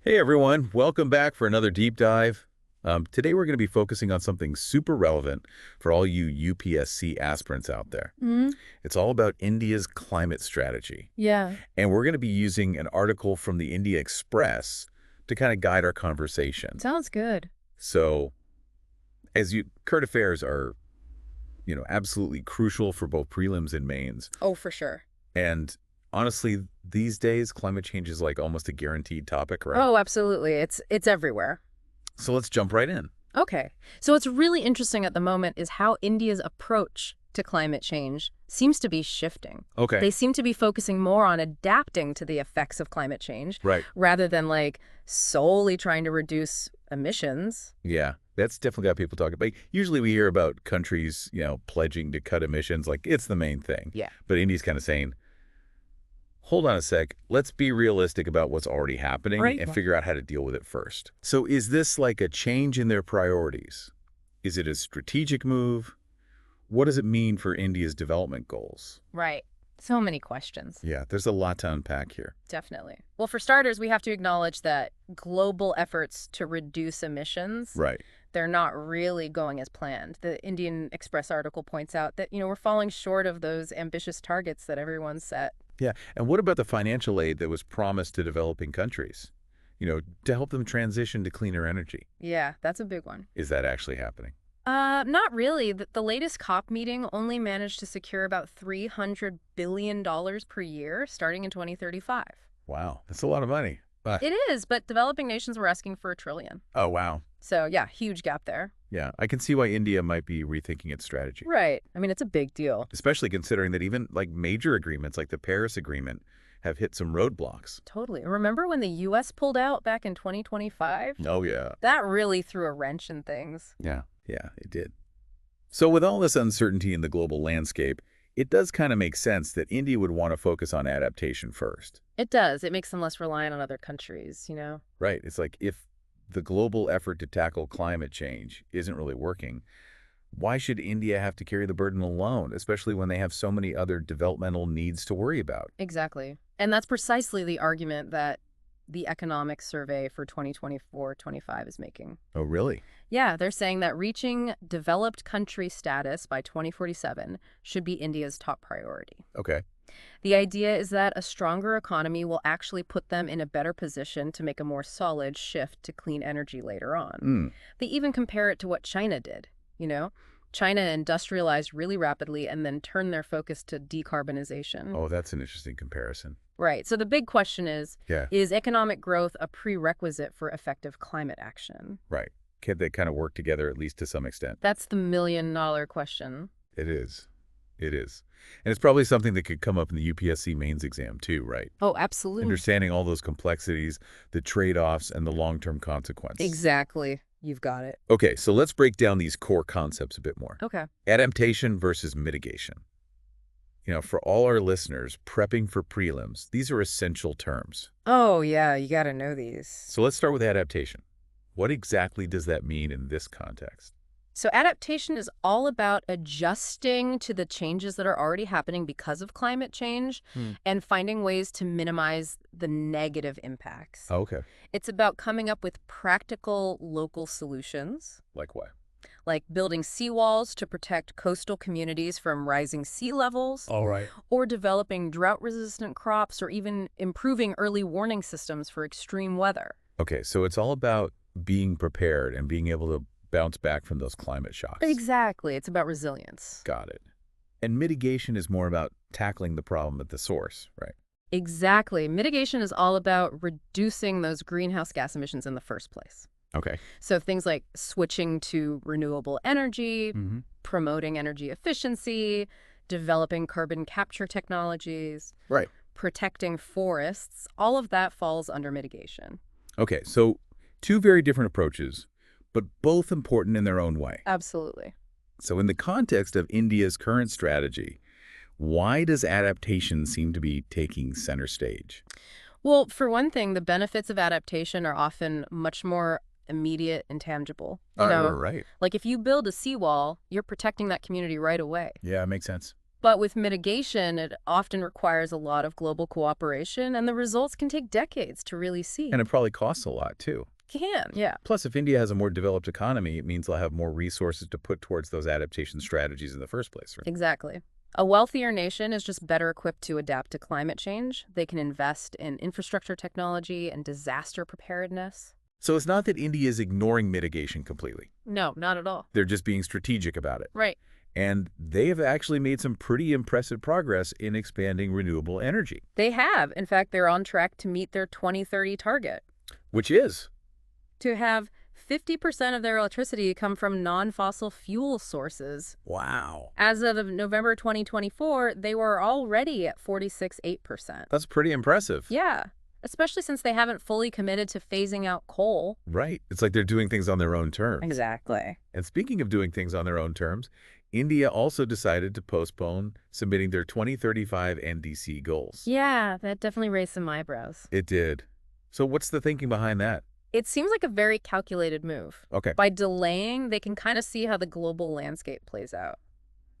Hey everyone, welcome back for another deep dive. Today we're going to be focusing on something super relevant for all you UPSC aspirants out there. Mm, It's all about India's climate strategy. yeah, And we're going to be using an article from the India Express to kind of guide our conversation. sounds good. So, current affairs are, absolutely crucial for both prelims and mains. Oh, for sure. And honestly, these days, climate change is like almost a guaranteed topic, right? Oh, absolutely. It's everywhere. So let's jump right in. Okay. So what's really interesting at the moment is how India's approach to climate change seems to be shifting. Okay. They seem to be focusing more on adapting to the effects of climate change Right. rather than solely trying to reduce emissions. Yeah, that's definitely got people talking. But usually we hear about countries, pledging to cut emissions, like it's the main thing. Yeah. But India's kind of saying, hold on a sec, let's be realistic about what's already happening Right. and figure out how to deal with it first. So is this like a change in their priorities? Is it a strategic move? What does it mean for India's development goals? Right. So many questions. Yeah, there's a lot to unpack here. Definitely. Well, for starters, we have to acknowledge that global efforts to reduce emissions, Right. they're not really going as planned. The Indian Express article points out that, we're falling short of those ambitious targets that everyone set. Yeah, and what about the financial aid that was promised to developing countries, to help them transition to cleaner energy? Yeah, that's a big one. Is that actually happening? Not really. The latest COP meeting only managed to secure about $300 billion per year starting in 2035. Wow, that's a lot of money. It is, but developing nations were asking for $1 trillion. Oh, wow. So, yeah, huge gap there. Yeah, I can see why India might be rethinking its strategy, Right. I mean, it's a big deal. especially considering that even like major agreements like the Paris Agreement have hit some roadblocks. Totally. Remember when the U.S. pulled out back in 2025? Oh, yeah. That really threw a wrench in things. Yeah, it did. So with all this uncertainty in the global landscape, it does kind of make sense that India would want to focus on adaptation first. It does. It makes them less reliant on other countries. Right. It's like if the global effort to tackle climate change isn't really working, why should India have to carry the burden alone, especially when they have so many other developmental needs to worry about? Exactly. And that's precisely the argument that the economic survey for 2024-25 is making. Oh, really? Yeah, they're saying that reaching developed country status by 2047 should be India's top priority. Okay. The idea is that a stronger economy will actually put them in a better position to make a more solid shift to clean energy later on. Mm. They even compare it to what China did. China industrialized really rapidly and then turned their focus to decarbonization. Oh, that's an interesting comparison. Right. So the big question Yeah, is economic growth a prerequisite for effective climate action? right. Can they kind of work together at least to some extent? That's the million-dollar question. It is. It is. And it's probably something that could come up in the UPSC mains exam too, right? Oh, absolutely. Understanding all those complexities, the trade-offs, and the long-term consequences. Exactly. You've got it. Okay, so let's break down these core concepts a bit more. Okay. Adaptation versus mitigation. For all our listeners prepping for prelims, these are essential terms. Oh, yeah, you got to know these. So let's start with adaptation. What exactly does that mean in this context? So adaptation is all about adjusting to the changes that are already happening because of climate change Hmm. and finding ways to minimize the negative impacts. Oh, okay. It's about coming up with practical local solutions, Like what? like building seawalls to protect coastal communities from rising sea levels, All right. or developing drought-resistant crops, or even improving early warning systems for extreme weather. Okay, so it's all about being prepared and being able to bounce back from those climate shocks. Exactly. It's about resilience. Got it. And mitigation is more about tackling the problem at the source, right? Exactly. Mitigation is all about reducing those greenhouse gas emissions in the first place. Okay. So things like switching to renewable energy, Mm-hmm. promoting energy efficiency, developing carbon capture technologies, Right. protecting forests, all of that falls under mitigation. Okay, so two very different approaches, but both important in their own way. Absolutely. So in the context of India's current strategy, why does adaptation seem to be taking center stage? Well, for one thing, the benefits of adaptation are often much more immediate and tangible. Right. Like if you build a seawall, you're protecting that community right away. Yeah, makes sense. But with mitigation, it often requires a lot of global cooperation, and the results can take decades to really see. And it probably costs a lot, too. Can, yeah. Plus, if India has a more developed economy, it means they'll have more resources to put towards those adaptation strategies in the first place, right? Exactly. A wealthier nation is just better equipped to adapt to climate change. They can invest in infrastructure technology and disaster preparedness. So it's not that India is ignoring mitigation completely. No, not at all. They're just being strategic about it. Right. And they have actually made some pretty impressive progress in expanding renewable energy. They have. In fact, they're on track to meet their 2030 target Which is? to have 50% of their electricity come from non-fossil fuel sources. Wow. As of November 2024, they were already at 46.8%. That's pretty impressive. Yeah, especially since they haven't fully committed to phasing out coal. Right. It's like they're doing things on their own terms. Exactly. And speaking of doing things on their own terms, India also decided to postpone submitting their 2035 NDC goals. Yeah, that definitely raised some eyebrows. It did. So what's the thinking behind that? It seems like a very calculated move. Okay. By delaying, they can kind of see how the global landscape plays out,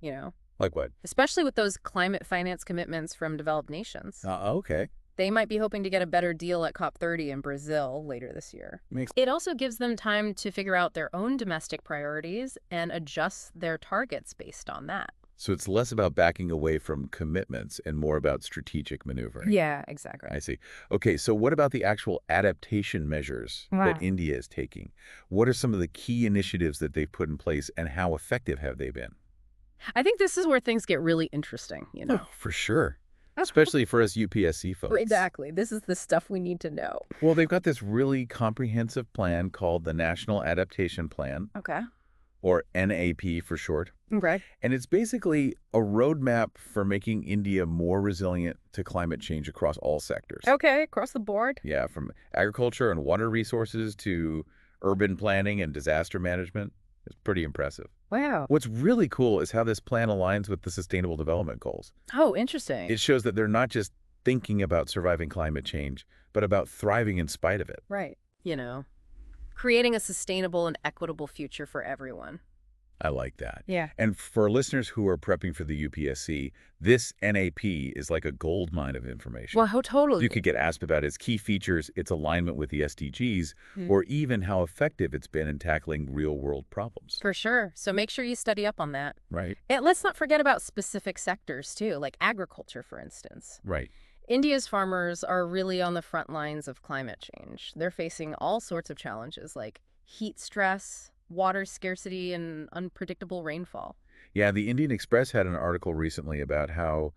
you know, Like what? especially with those climate finance commitments from developed nations. Okay. They might be hoping to get a better deal at COP30 in Brazil later this year. It also gives them time to figure out their own domestic priorities and adjust their targets based on that. So it's less about backing away from commitments and more about strategic maneuvering. Yeah, exactly. I see. Okay, so what about the actual adaptation measures that India is taking? What are some of the key initiatives that they've put in place, and how effective have they been? I think this is where things get really interesting, you know. Oh, for sure. Especially for us UPSC folks. Exactly. This is the stuff we need to know. Well, they've got this really comprehensive plan called the National Adaptation Plan, Okay. or NAP for short. Okay. And it's basically a roadmap for making India more resilient to climate change across all sectors. Okay, across the board. Yeah, from agriculture and water resources to urban planning and disaster management. It's pretty impressive. Wow. What's really cool is how this plan aligns with the Sustainable Development Goals. Oh, interesting. It shows that they're not just thinking about surviving climate change, but about thriving in spite of it. Right. You know, creating a sustainable and equitable future for everyone. I like that. Yeah. And for listeners who are prepping for the UPSC, this NAP is like a gold mine of information. Well, how totally. You could get asked about its key features, its alignment with the SDGs, or even how effective it's been in tackling real-world problems. For sure. So make sure you study up on that. Right. And let's not forget about specific sectors, too, like agriculture, for instance. Right. India's farmers are really on the front lines of climate change. They're facing all sorts of challenges like heat stress, water scarcity, and unpredictable rainfall. Yeah, the Indian Express had an article recently about how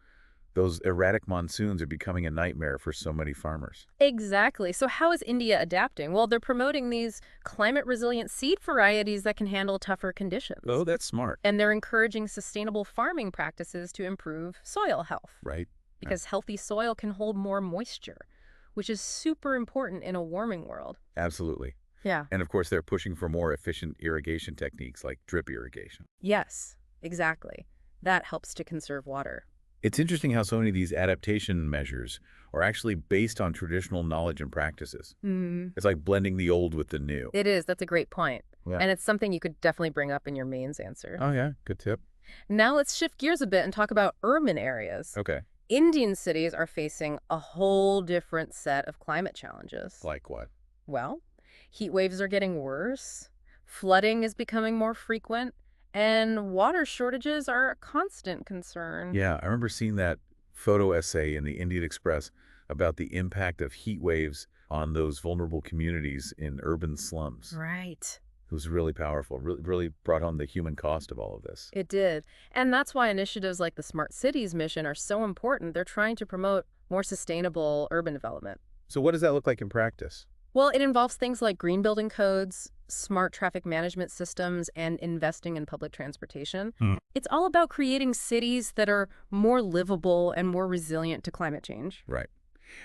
those erratic monsoons are becoming a nightmare for so many farmers. Exactly. So how is India adapting? Well, they're promoting these climate-resilient seed varieties that can handle tougher conditions. Oh, that's smart. And they're encouraging sustainable farming practices to improve soil health. Right. Because healthy soil can hold more moisture, which is super important in a warming world. Absolutely. Yeah. And of course, they're pushing for more efficient irrigation techniques like drip irrigation. Yes, exactly. That helps to conserve water. It's interesting how so many of these adaptation measures are actually based on traditional knowledge and practices. It's like blending the old with the new. It is. That's a great point. Yeah. And it's something you could definitely bring up in your mains answer. Oh, yeah. Good tip. Now let's shift gears a bit and talk about urban areas. Okay. Indian cities are facing a whole different set of climate challenges. Like what? Well, heat waves are getting worse, flooding is becoming more frequent, and water shortages are a constant concern. Yeah, I remember seeing that photo essay in the Indian Express about the impact of heat waves on those vulnerable communities in urban slums. Right. It was really powerful, really brought home the human cost of all of this. It did. And that's why initiatives like the Smart Cities mission are so important. They're trying to promote more sustainable urban development. So what does that look like in practice? Well, it involves things like green building codes, smart traffic management systems, and investing in public transportation. It's all about creating cities that are more livable and more resilient to climate change. Right.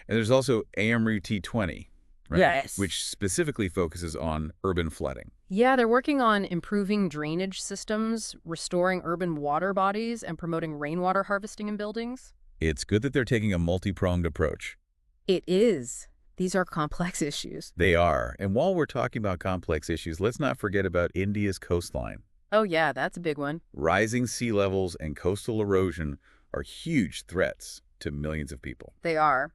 And there's also AMRU T20, right? Yes. Which specifically focuses on urban flooding. Yeah, they're working on improving drainage systems, restoring urban water bodies, and promoting rainwater harvesting in buildings. It's good that they're taking a multi-pronged approach. It is. These are complex issues. They are. And while we're talking about complex issues, let's not forget about India's coastline. Oh, yeah, that's a big one. Rising sea levels and coastal erosion are huge threats to millions of people. They are.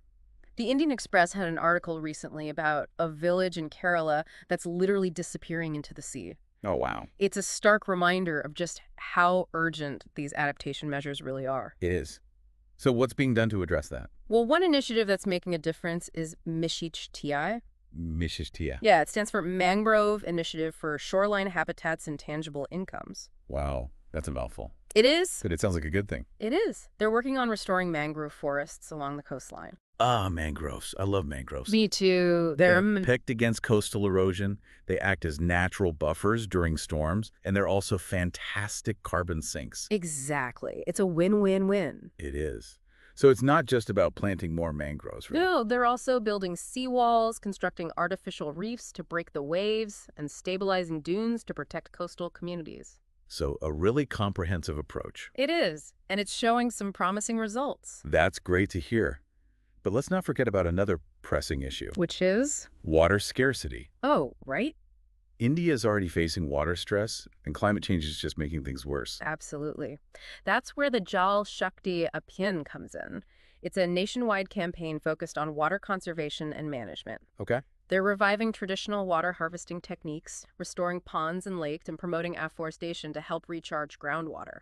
The Indian Express had an article recently about a village in Kerala that's literally disappearing into the sea. Oh, wow. It's a stark reminder of just how urgent these adaptation measures really are. It is. So what's being done to address that? Well, one initiative that's making a difference is mitigation. Mishishtia. Yeah, it stands for Mangrove Initiative for Shoreline Habitats and Tangible Incomes. Wow, that's a mouthful. It is. But it sounds like a good thing. It is. They're working on restoring mangrove forests along the coastline. Ah, mangroves. I love mangroves. Me too. They're picked against coastal erosion. They act as natural buffers during storms, and they're also fantastic carbon sinks. Exactly. It's a win-win-win. It is. So it's not just about planting more mangroves, right? No, they're also building seawalls, constructing artificial reefs to break the waves, and stabilizing dunes to protect coastal communities. So a really comprehensive approach. It is, and it's showing some promising results. That's great to hear. But let's not forget about another pressing issue. Which is? Water scarcity. Oh, right? India is already facing water stress, and climate change is just making things worse. Absolutely. That's where the Jal Shakti Abhiyan comes in. It's a nationwide campaign focused on water conservation and management. Okay. They're reviving traditional water harvesting techniques, restoring ponds and lakes, and promoting afforestation to help recharge groundwater.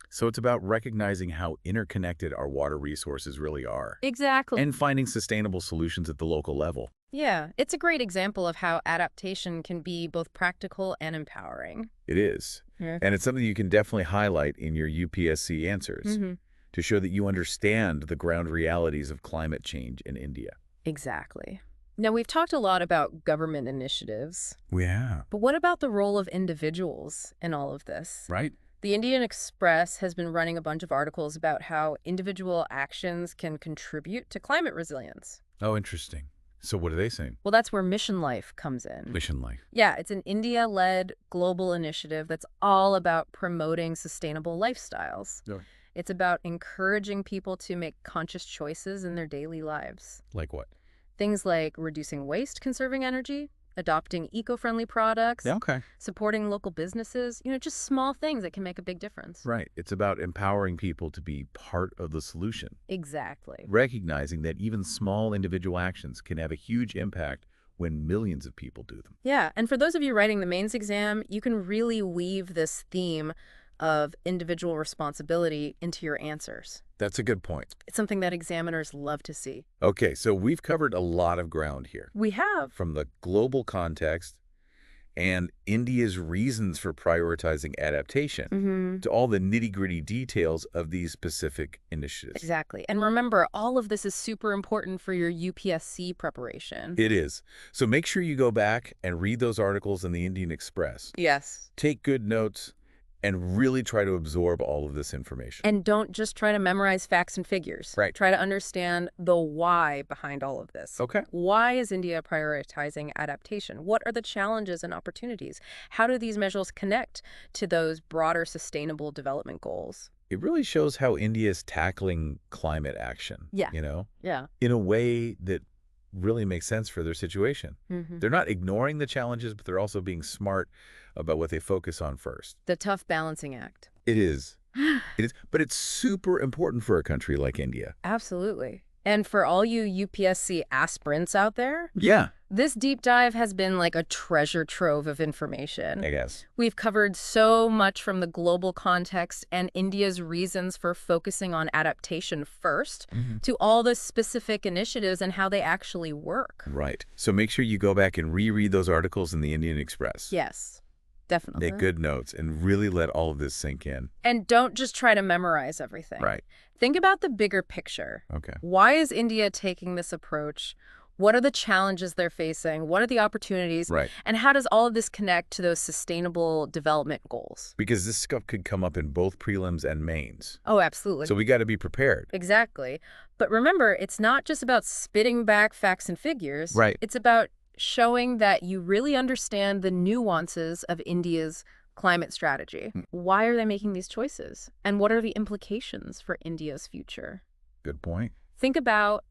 So it's about recognizing how interconnected our water resources really are. Exactly. And finding sustainable solutions at the local level. Yeah, it's a great example of how adaptation can be both practical and empowering. It is. Yeah. And it's something you can definitely highlight in your UPSC answers to show that you understand the ground realities of climate change in India. Exactly. Now, we've talked a lot about government initiatives, Yeah. but what about the role of individuals in all of this? Right? The Indian Express has been running a bunch of articles about how individual actions can contribute to climate resilience. Oh, interesting. So what are they saying? Well, that's where Mission Life comes in. Mission life. Yeah, it's an India-led global initiative that's all about promoting sustainable lifestyles. Yeah. It's about encouraging people to make conscious choices in their daily lives. Like what? Things like reducing waste, conserving energy, adopting eco-friendly products, Yeah, okay. supporting local businesses, just small things that can make a big difference. Right. It's about empowering people to be part of the solution. Exactly. Recognizing that even small individual actions can have a huge impact when millions of people do them. Yeah, and for those of you writing the mains exam, you can really weave this theme of individual responsibility into your answers. That's a good point. It's something that examiners love to see. Okay, so we've covered a lot of ground here. We have. From the global context and India's reasons for prioritizing adaptation to all the nitty-gritty details of these specific initiatives. Exactly. And remember, all of this is super important for your UPSC preparation. It is. So make sure you go back and read those articles in the Indian Express. Yes. Take good notes and really try to absorb all of this information. And don't just try to memorize facts and figures. Right. Try to understand the why behind all of this. Okay. Why is India prioritizing adaptation? What are the challenges and opportunities? How do these measures connect to those broader sustainable development goals? It really shows how India is tackling climate action, Yeah. Yeah. in a way that really makes sense for their situation. Mm-hmm. They're not ignoring the challenges, but they're also being smart about what they focus on first. The tough balancing act. It is. It is. But it's super important for a country like India. Absolutely. And for all you UPSC aspirants out there, Yeah. this deep dive has been like a treasure trove of information. I guess. We've covered so much from the global context and India's reasons for focusing on adaptation first to all the specific initiatives and how they actually work. Right. So make sure you go back and reread those articles in the Indian Express. Yes, definitely. Take good notes and really let all of this sink in. And don't just try to memorize everything. Right. Think about the bigger picture. Okay. Why is India taking this approach? What are the challenges they're facing? What are the opportunities? Right. And how does all of this connect to those sustainable development goals? Because this stuff could come up in both prelims and mains. Oh, absolutely. So we got to be prepared. Exactly. But remember, it's not just about spitting back facts and figures. Right. It's about showing that you really understand the nuances of India's climate strategy. Why are they making these choices? And what are the implications for India's future? Good point. Think about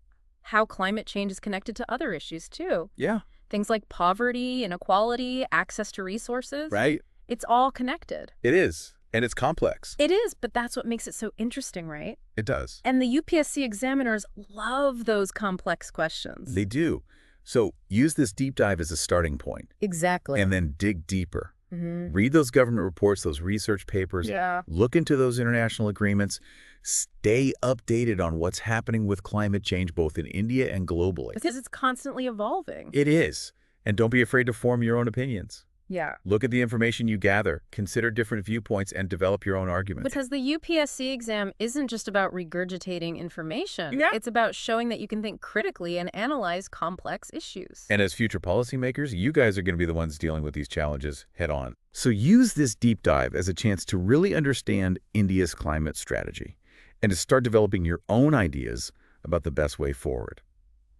how climate change is connected to other issues, too. Yeah. Things like poverty, inequality, access to resources. Right. It's all connected. It is, and it's complex. It is, but that's what makes it so interesting, right? It does. And the UPSC examiners love those complex questions. They do. So use this deep dive as a starting point, Exactly. and then dig deeper. Read those government reports, those research papers. Yeah. Look into those international agreements. Stay updated on what's happening with climate change, both in India and globally. Because it's constantly evolving. It is. And don't be afraid to form your own opinions. Yeah. Look at the information you gather, consider different viewpoints, and develop your own arguments. Because the UPSC exam isn't just about regurgitating information. Yeah. It's about showing that you can think critically and analyze complex issues. And as future policymakers, you guys are going to be the ones dealing with these challenges head on. So use this deep dive as a chance to really understand India's climate strategy and to start developing your own ideas about the best way forward.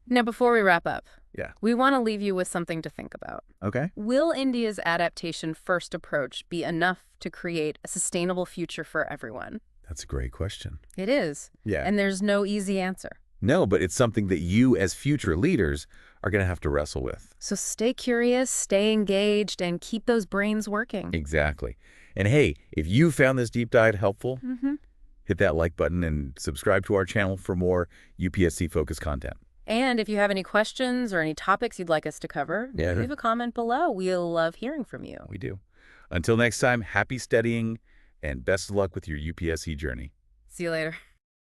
Now, before we wrap up, Yeah. we want to leave you with something to think about. Okay. Will India's adaptation-first approach be enough to create a sustainable future for everyone? That's a great question. It is. Yeah. And there's no easy answer. No, but it's something that you as future leaders are going to have to wrestle with. So stay curious, stay engaged, and keep those brains working. Exactly. And hey, if you found this deep dive helpful, hit that like button and subscribe to our channel for more UPSC-focused content. And if you have any questions or any topics you'd like us to cover, leave a comment below. We'll love hearing from you. We do. Until next time, happy studying and best of luck with your UPSC journey. See you later.